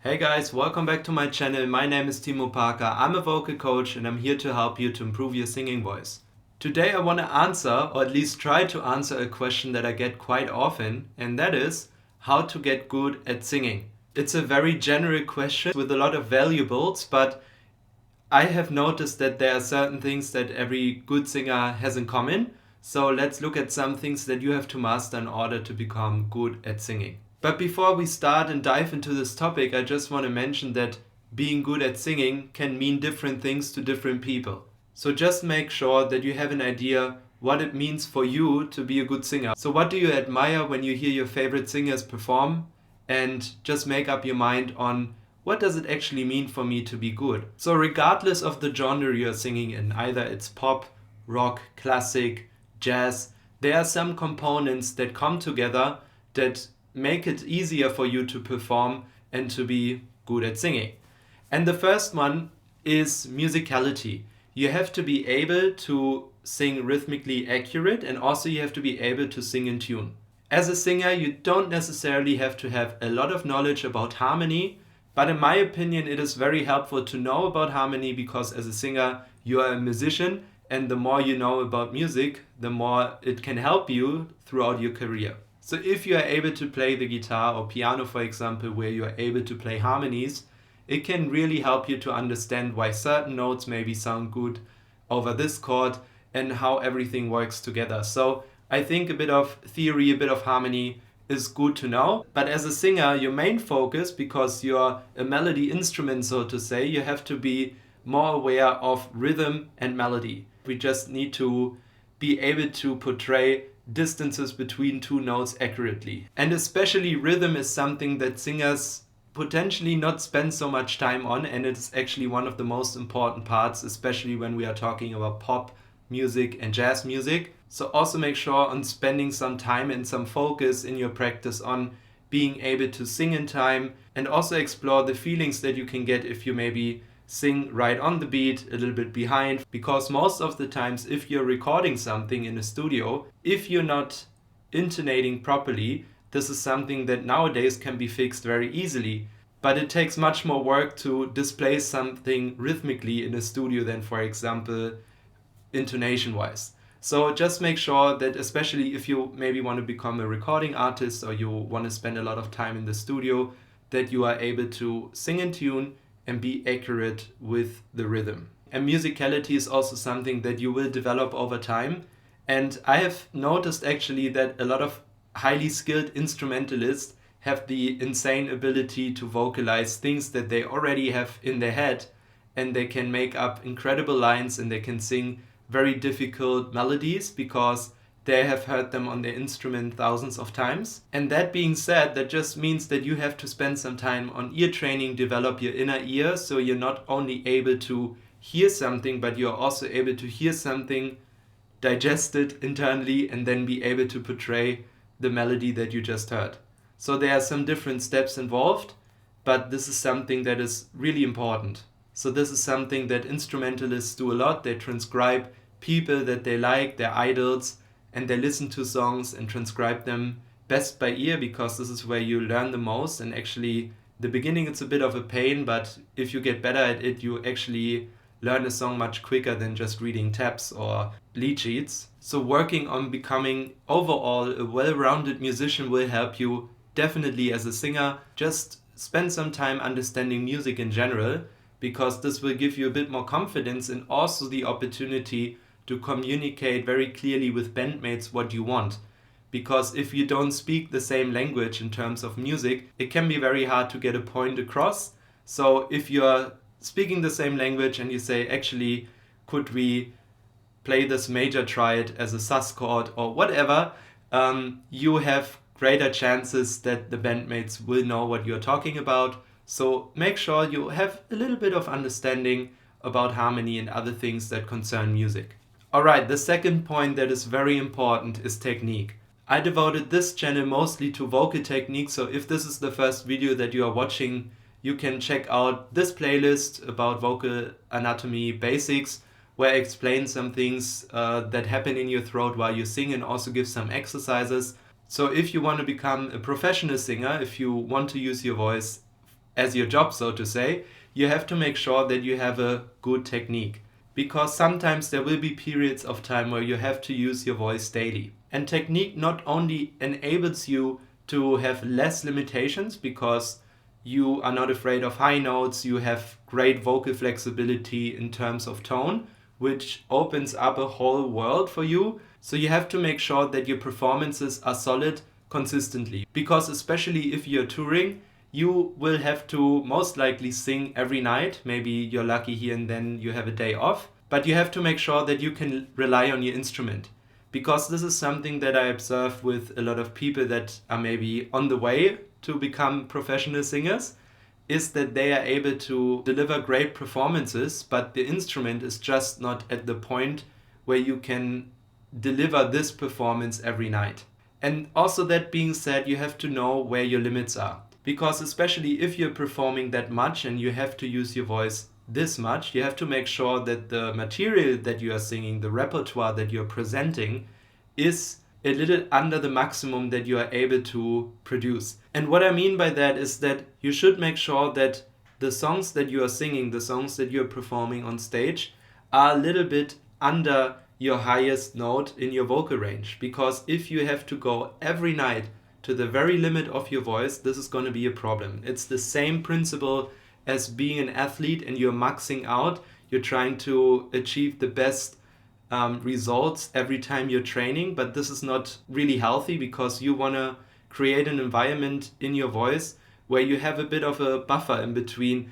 Hey guys, welcome back to my channel. My name is Timo Parker. I'm a vocal coach and I'm here to help you to improve your singing voice. Today I want to answer, or at least try to answer, a question that I get quite often, and that is how to get good at singing. It's a very general question with a lot of valuables, but I have noticed that there are certain things that every good singer has in common. So let's look at some things that you have to master in order to become good at singing. But before we start and dive into this topic, I just want to mention that being good at singing can mean different things to different people. So just make sure that you have an idea what it means for you to be a good singer. So what do you admire when you hear your favorite singers perform? And just make up your mind on what does it actually mean for me to be good. So regardless of the genre you're singing in, either it's pop, rock, classic, jazz, there are some components that come together that make it easier for you to perform and to be good at singing. And the first one is musicality. You have to be able to sing rhythmically accurate, and also you have to be able to sing in tune. As a singer, you don't necessarily have to have a lot of knowledge about harmony, but in my opinion, it is very helpful to know about harmony because as a singer, you are a musician, and the more you know about music, the more it can help you throughout your career. So if you are able to play the guitar or piano, for example, where you are able to play harmonies, it can really help you to understand why certain notes maybe sound good over this chord and how everything works together. So I think a bit of theory, a bit of harmony is good to know. But as a singer, your main focus, because you're a melody instrument, so to say, you have to be more aware of rhythm and melody. We just need to be able to portray distances between two notes accurately. And especially rhythm is something that singers potentially not spend so much time on, and it's actually one of the most important parts, especially when we are talking about pop music and jazz music. So also make sure on spending some time and some focus in your practice on being able to sing in time, and also explore the feelings that you can get if you maybe sing right on the beat, a little bit behind, because most of the times if you're recording something in a studio, if you're not intonating properly, this is something that nowadays can be fixed very easily. But it takes much more work to display something rhythmically in a studio than, for example, intonation wise. So just make sure that, especially if you maybe want to become a recording artist or you want to spend a lot of time in the studio, that you are able to sing in tune and be accurate with the rhythm. And musicality is also something that you will develop over time. And I have noticed actually that a lot of highly skilled instrumentalists have the insane ability to vocalize things that they already have in their head, and they can make up incredible lines and they can sing very difficult melodies because they have heard them on their instrument thousands of times. And that being said, that just means that you have to spend some time on ear training, develop your inner ear, so you're not only able to hear something, but you're also able to hear something, digest it internally, and then be able to portray the melody that you just heard. So there are some different steps involved, but this is something that is really important. So this is something that instrumentalists do a lot. They transcribe people that they like, their idols, and they listen to songs and transcribe them best by ear, because this is where you learn the most. And actually, the beginning it's a bit of a pain, but if you get better at it, you actually learn a song much quicker than just reading tabs or lead sheets. So working on becoming overall a well-rounded musician will help you definitely as a singer. Just spend some time understanding music in general, because this will give you a bit more confidence and also the opportunity to communicate very clearly with bandmates what you want. Because if you don't speak the same language in terms of music, it can be very hard to get a point across. So if you're speaking the same language and you say, actually, could we play this major triad as a sus chord or whatever, you have greater chances that the bandmates will know what you're talking about. So make sure you have a little bit of understanding about harmony and other things that concern music. Alright, the second point that is very important is technique. I devoted this channel mostly to vocal technique, so if this is the first video that you are watching, you can check out this playlist about vocal anatomy basics, where I explain some things that happen in your throat while you sing and also give some exercises. So if you want to become a professional singer, if you want to use your voice as your job, so to say, you have to make sure that you have a good technique. Because sometimes there will be periods of time where you have to use your voice daily. And technique not only enables you to have less limitations because you are not afraid of high notes, you have great vocal flexibility in terms of tone, which opens up a whole world for you. So you have to make sure that your performances are solid consistently. Because especially if you're touring, you will have to most likely sing every night. Maybe you're lucky here and then you have a day off. But you have to make sure that you can rely on your instrument. Because this is something that I observe with a lot of people that are maybe on the way to become professional singers, is that they are able to deliver great performances, but the instrument is just not at the point where you can deliver this performance every night. And also, that being said, you have to know where your limits are. Because especially if you're performing that much and you have to use your voice this much, you have to make sure that the material that you are singing, the repertoire that you're presenting, is a little under the maximum that you are able to produce. And what I mean by that is that you should make sure that the songs that you are singing, the songs that you're performing on stage, are a little bit under your highest note in your vocal range. Because if you have to go every night to the very limit of your voice, this is going to be a problem. It's the same principle as being an athlete and you're maxing out. You're trying to achieve the best results every time you're training, but this is not really healthy because you want to create an environment in your voice where you have a bit of a buffer in between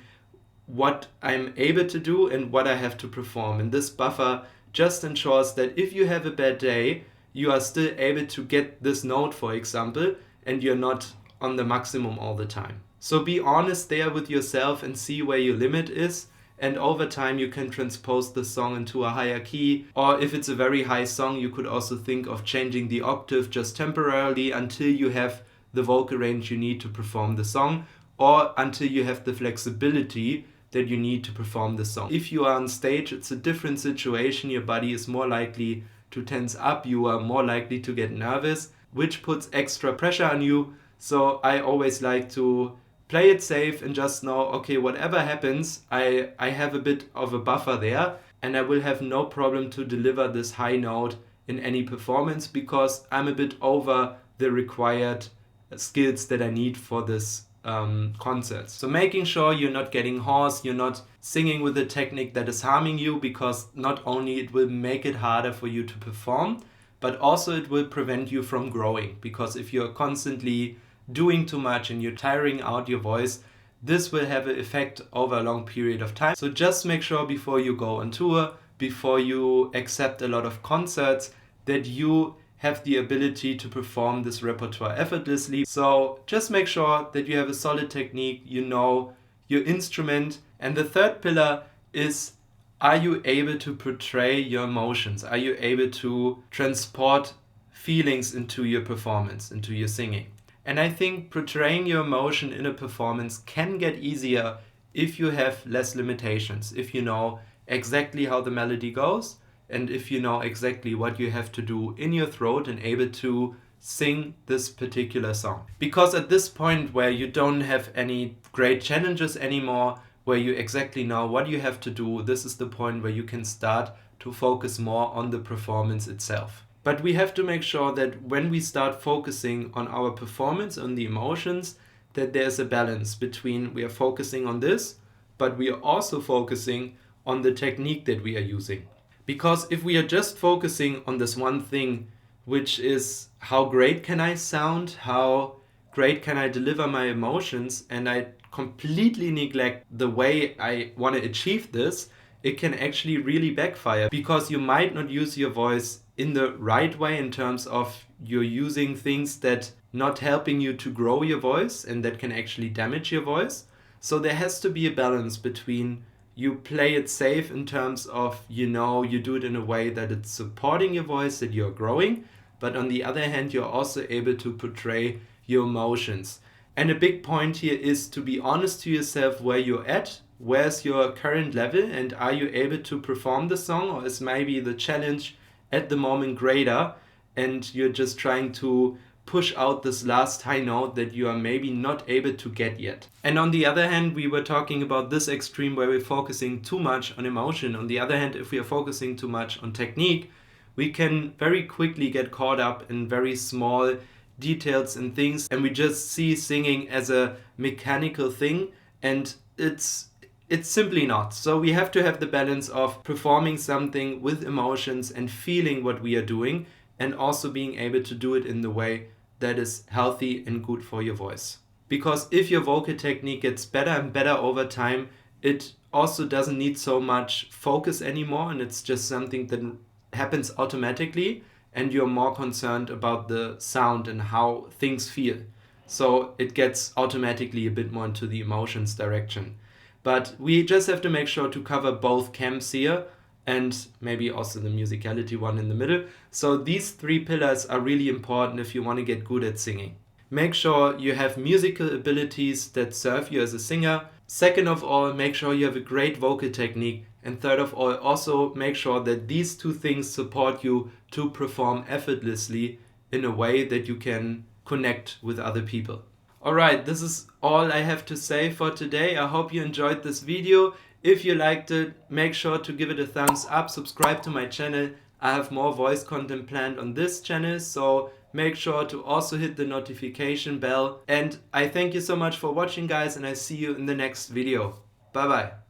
what I'm able to do and what I have to perform. And this buffer just ensures that if you have a bad day, you are still able to get this note, for example, and you're not on the maximum all the time. So be honest there with yourself and see where your limit is. And over time you can transpose the song into a higher key. Or if it's a very high song, you could also think of changing the octave just temporarily until you have the vocal range you need to perform the song, or until you have the flexibility that you need to perform the song. If you are on stage, it's a different situation. Your body is more likely to tense up, you are more likely to get nervous, which puts extra pressure on you. So I always like to play it safe and just know, okay, whatever happens, I have a bit of a buffer there and I will have no problem to deliver this high note in any performance because I'm a bit over the required skills that I need for this concert. So making sure you're not getting hoarse, you're not singing with a technique that is harming you, because not only it will make it harder for you to perform, but also it will prevent you from growing. Because if you're constantly doing too much and you're tiring out your voice, this will have an effect over a long period of time. So just make sure before you go on tour, before you accept a lot of concerts, that you have the ability to perform this repertoire effortlessly. So just make sure that you have a solid technique, you know your instrument. And the third pillar is, are you able to portray your emotions? Are you able to transport feelings into your performance, into your singing? And I think portraying your emotion in a performance can get easier if you have less limitations, if you know exactly how the melody goes, and if you know exactly what you have to do in your throat and able to sing this particular song. Because at this point where you don't have any great challenges anymore, where you exactly know what you have to do, this is the point where you can start to focus more on the performance itself. But we have to make sure that when we start focusing on our performance, on the emotions, that there's a balance between we are focusing on this, but we are also focusing on the technique that we are using. Because if we are just focusing on this one thing, which is how great can I sound, how great can I deliver my emotions, and I completely neglect the way I want to achieve this, it can actually really backfire, because you might not use your voice in the right way in terms of you're using things that not helping you to grow your voice and that can actually damage your voice. So there has to be a balance between you play it safe in terms of, you do it in a way that it's supporting your voice, that you're growing, but on the other hand, you're also able to portray your emotions. And a big point here is to be honest to yourself where you're at, where's your current level, and are you able to perform the song, or is maybe the challenge at the moment greater and you're just trying to push out this last high note that you are maybe not able to get yet. And on the other hand, we were talking about this extreme where we're focusing too much on emotion. On the other hand, if we are focusing too much on technique, we can very quickly get caught up in very small details and things, and we just see singing as a mechanical thing, and it's simply not. So we have to have the balance of performing something with emotions and feeling what we are doing, and also being able to do it in the way that is healthy and good for your voice. Because if your vocal technique gets better and better over time, it also doesn't need so much focus anymore, and it's just something that happens automatically, and you're more concerned about the sound and how things feel. So it gets automatically a bit more into the emotions direction. But we just have to make sure to cover both camps here, and maybe also the musicality one in the middle. So these three pillars are really important if you want to get good at singing. Make sure you have musical abilities that serve you as a singer. Second of all, make sure you have a great vocal technique. And third of all, also make sure that these two things support you to perform effortlessly in a way that you can connect with other people. Alright, this is all I have to say for today. I hope you enjoyed this video. If you liked it, make sure to give it a thumbs up, subscribe to my channel. I have more voice content planned on this channel, so make sure to also hit the notification bell. And I thank you so much for watching, guys, and I see you in the next video. Bye bye.